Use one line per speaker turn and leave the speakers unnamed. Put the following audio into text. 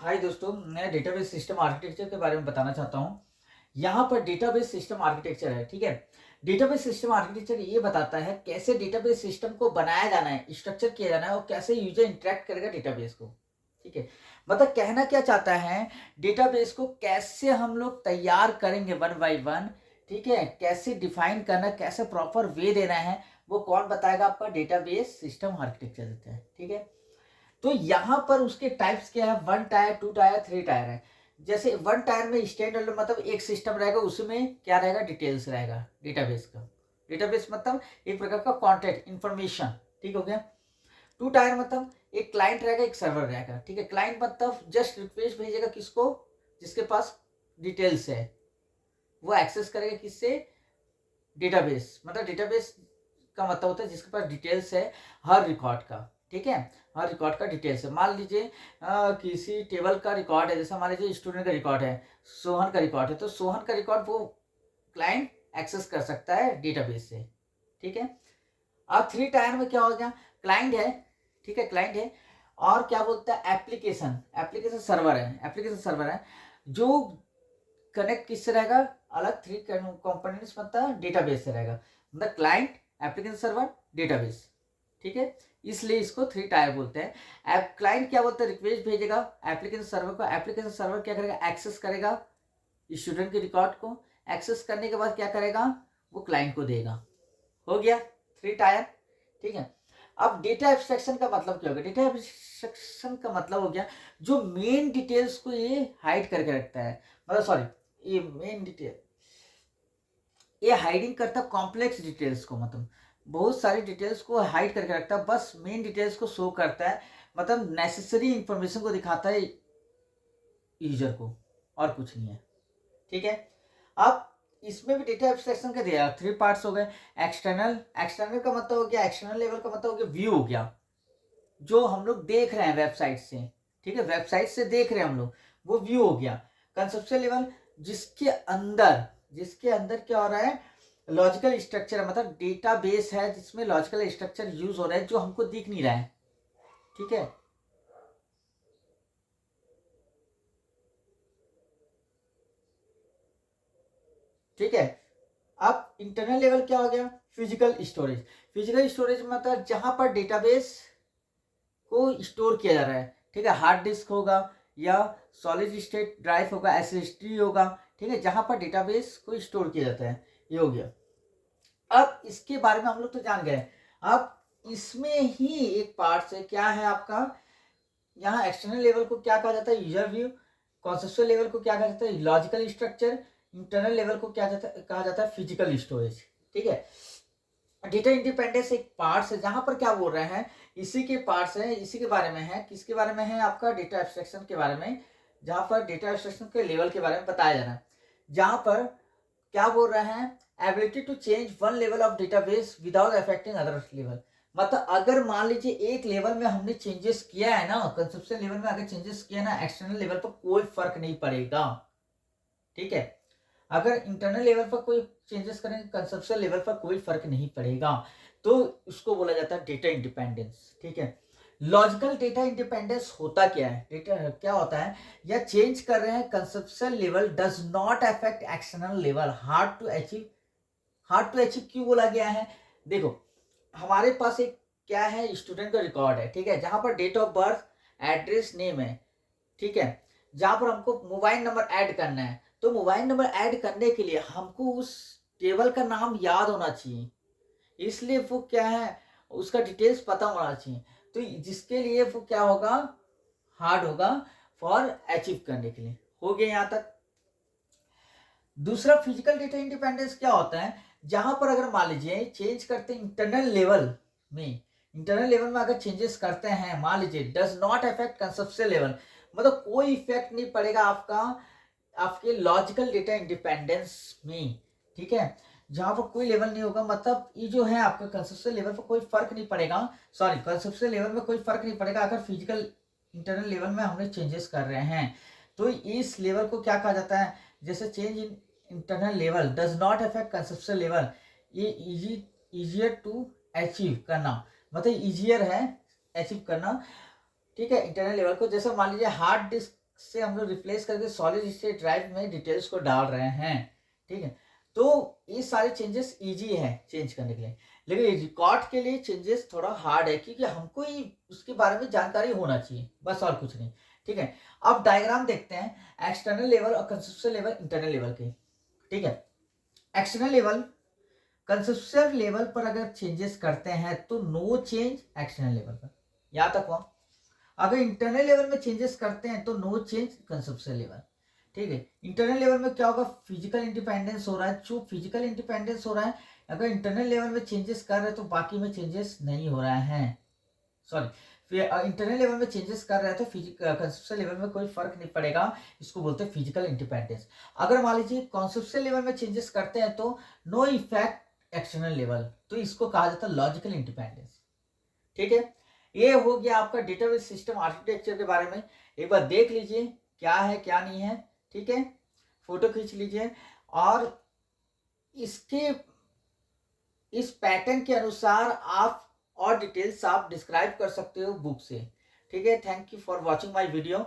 हाय दोस्तों, मैं database system architecture के बारे में बताना चाहता हूँ। यहाँ पर डेटाबेस सिस्टम आर्किटेक्चर है, ठीक है। डेटाबेस सिस्टम आर्किटेक्चर ये बताता है कैसे डेटाबेस सिस्टम को बनाया जाना है, स्ट्रक्चर किया जाना है और कैसे यूजर इंटरेक्ट करेगा डेटाबेस को, ठीक है। मतलब कहना क्या चाहता है, डेटाबेस को कैसे हम लोग तैयार करेंगे वन बाई वन, ठीक है। कैसे डिफाइन करना, कैसे प्रॉपर वे देना है, वो कौन बताएगा? आपका डेटाबेस सिस्टम आर्किटेक्चर देता है, ठीक है। तो यहाँ पर उसके टाइप्स क्या है, 1 टायर, 2 टायर, 3 टायर है। जैसे 1 टायर में स्टैंडर्ड मतलब एक सिस्टम रहेगा, उसमें क्या रहेगा, डिटेल्स रहेगा डेटाबेस का। डेटाबेस मतलब एक प्रकार का कॉन्टेक्ट इंफॉर्मेशन, ठीक हो गया। 2 टायर मतलब एक क्लाइंट रहेगा, एक सर्वर रहेगा, ठीक है। क्लाइंट मतलब जस्ट रिक्वेस्ट भेजेगा किसको, जिसके पास डिटेल्स है, वो एक्सेस करेगा किससे, डेटाबेस। मतलब डेटाबेस का मतलब होता है जिसके पास डिटेल्स है हर रिकॉर्ड का, ठीक है। हर रिकॉर्ड का डिटेल्स है। मान लीजिए किसी टेबल का रिकॉर्ड है, जैसे मान लीजिए स्टूडेंट का रिकॉर्ड है, सोहन का रिकॉर्ड है, तो सोहन का रिकॉर्ड वो क्लाइंट एक्सेस कर सकता है डेटाबेस से, ठीक है। अब 3 टायर में क्या हो गया, क्लाइंट है, ठीक है, क्लाइंट है। और क्या बोलता है, एप्लीकेशन, एप्लीकेशन सर्वर है, एप्लीकेशन सर्वर है जो कनेक्ट किससे रहेगा, अलग 3 कंपोनेंट्स मतलब डेटाबेस से रहेगा। मतलब क्लाइंट, एप्लीकेशन सर्वर, डेटाबेस, ठीक है। इसलिए इसको 3 टायर बोलते हैं। ऐप क्लाइंट क्या बोलते हैं, रिक्वेस्ट भेजेगा एप्लीकेशन सर्वर को, एप्लीकेशन सर्वर क्या करेगा, एक्सेस करेगा स्टूडेंट के रिकॉर्ड को। एक्सेस करने के बाद क्या करेगा, वो क्लाइंट को देगा। हो गया 3 टायर, ठीक है। अब डेटा एब्स्ट्रैक्शन का मतलब क्या होगा, डेटा एब्स्ट्रैक्शन का मतलब हो गया जो मेन डिटेल्स को ये हाइड करके रखता है। मतलब सॉरी, ये मेन डिटेल, ये हाइडिंग करता है कॉम्प्लेक्स डिटेल्स को, मतलब बहुत सारी डिटेल्स को हाइड करके रखता है, बस मेन डिटेल्स को शो करता है। मतलब नेसेसरी इंफॉर्मेशन को दिखाता है यूजर को, और कुछ नहीं है, ठीक है। अब इसमें भी डेटा एब्स्ट्रैक्शन का दिया 3 पार्ट्स हो गए। एक्सटर्नल, एक्सटर्नल का मतलब हो गया, एक्सटर्नल लेवल का मतलब हो गया व्यू हो गया, जो हम लोग देख रहे हैं वेबसाइट से, ठीक है, वेबसाइट से देख रहे हैं हम लोग, वो व्यू हो गया। कंसेप्चुअल लेवल, जिसके अंदर, जिसके अंदर क्या हो रहा है, लॉजिकल स्ट्रक्चर है, मतलब डेटा बेस है जिसमें लॉजिकल स्ट्रक्चर यूज हो रहा है जो हमको दिख नहीं रहा है, ठीक है। ठीक है। अब इंटरनल लेवल क्या हो गया, फिजिकल स्टोरेज। फिजिकल स्टोरेज मतलब जहां पर डेटाबेस को स्टोर किया जा रहा है, ठीक है। हार्ड डिस्क होगा या सॉलिड स्टेट ड्राइव होगा, एसएसडी होगा, ठीक है, जहां पर डेटाबेस को स्टोर किया जाता है, ये हो गया। अब इसके बारे में हम लोग तो जान गए। अब इसमें ही एक पार्ट है, क्या है आपका, यहाँ एक्सटर्नल लेवल को क्या कहा जाता है, यूजर व्यू। कॉन्सेप्चुअल लेवल को क्या कहा जाता है, लॉजिकल स्ट्रक्चर। इंटरनल लेवल को क्या कहा जाता है, फिजिकल स्टोरेज, ठीक है। डेटा इंडिपेंडेंस एक पार्ट्स है, जहां पर क्या बोल रहे हैं, इसी के पार्ट्स है, इसी के बारे में है, किसके बारे में है, आपका डेटा एब्स्ट्रैक्शन के बारे में। जहां पर डेटा एब्स्ट्रैक्शन के लेवल के बारे में बताया जा रहा है, जहां पर क्या बोल रहे हैं, ability to change one level of database without affecting other level. मतलब अगर मान लीजिए एक लेवल में हमने चेंजेस किया है ना, कंसेप्शन लेवल में अगर चेंजेस किया ना, एक्सटर्नल लेवल पर कोई फर्क नहीं पड़ेगा, ठीक है। अगर इंटरनल लेवल पर कोई चेंजेस करें, कंसेप्चुअल लेवल पर कोई फर्क नहीं पड़ेगा, तो उसको बोला जाता है डेटा इंडिपेंडेंस, ठीक है। लॉजिकल डेटा इंडिपेंडेंस होता क्या है, डेटा क्या होता है, या चेंज कर रहे हैं conceptual level does not affect external level, hard to achieve. Hard to achieve क्यों बोला गया है, देखो हमारे पास एक क्या है, स्टूडेंट का रिकॉर्ड है, ठीक है, जहां पर date of birth, address, name है, ठीक है। जहां पर हमको मोबाइल नंबर ऐड करना है, तो मोबाइल नंबर ऐड करने के लिए हमको उस टेबल का नाम याद होना चाहिए, इसलिए वो क्या है, उसका डिटेल्स पता होना चाहिए। तो जिसके लिए वो क्या होगा, हार्ड होगा फॉर अचीव करने के लिए। हो गया यहां तक। दूसरा फिजिकल डेटा इंडिपेंडेंस क्या होता है, जहां पर अगर मान लीजिए चेंज करते हैं इंटरनल लेवल में, इंटरनल लेवल में अगर चेंजेस करते हैं, मान लीजिए does not affect conceptual level, मतलब कोई इफेक्ट नहीं पड़ेगा आपका, आपके लॉजिकल डेटा इंडिपेंडेंस में, ठीक है। जहां पर कोई लेवल नहीं होगा, मतलब ये जो है आपका कंसेप्चुअल लेवल पर कोई फर्क नहीं पड़ेगा, सॉरी कंसेप्चुअल लेवल में कोई फर्क नहीं पड़ेगा अगर फिजिकल इंटरनल लेवल में हमने चेंजेस कर रहे हैं, तो इस लेवल को क्या कहा जाता है, जैसे change in internal level does not affect conceptual level, ये इजियर टू अचीव करना, मतलब इजियर है अचीव करना, ठीक है, इंटरनल लेवल को। जैसे मान लीजिए हार्ड डिस्क से हम लोग रिप्लेस करके सॉलिड स्टेट ड्राइव में डिटेल्स को डाल रहे हैं, ठीक है। तो ये सारे चेंजेस इजी है चेंज करने के लिए, लेकिन रिकॉर्ड के लिए चेंजेस थोड़ा हार्ड है, क्योंकि हमको ही उसके बारे में जानकारी होना चाहिए, बस और कुछ नहीं, ठीक है। अब डायग्राम देखते हैं एक्सटर्नल लेवल और कंसेप्चुअल लेवल, इंटरनल लेवल के, ठीक है। एक्सटर्नल लेवल, कंसेप्चुअल लेवल पर अगर चेंजेस करते हैं तो नो चेंज एक्सटर्नल लेवल पर, यहां तक हुआ। अगर इंटरनल लेवल में चेंजेस करते हैं तो नो चेंज कंसेप्चुअल लेवल, ठीक है। इंटरनल लेवल में क्या होगा, फिजिकल इंडिपेंडेंस हो रहा है, जो फिजिकल इंडिपेंडेंस हो रहा है, अगर इंटरनल लेवल में चेंजेस कर रहे हैं तो बाकी में चेंजेस नहीं हो रहा है, सॉरी, इंटरनल लेवल में चेंजेस कर रहे हैं तो कंसेप्चुअल लेवल में कोई फर्क नहीं पड़ेगा, इसको बोलते हैं फिजिकल इंडिपेंडेंस। अगर मान लीजिए कॉन्सेप्चुअल लेवल में चेंजेस करते हैं तो नो इफेक्ट एक्सटर्नल लेवल, तो इसको कहा जाता है लॉजिकल इंडिपेंडेंस, ठीक है। ये हो गया आपका डेटाबेस सिस्टम आर्किटेक्चर के बारे में। एक बार देख लीजिए क्या है क्या नहीं है, ठीक है, फोटो खींच लीजिए और इसके इस पैटर्न के अनुसार आप और डिटेल्स आप डिस्क्राइब कर सकते हो बुक से, ठीक है। Thank you for watching my video.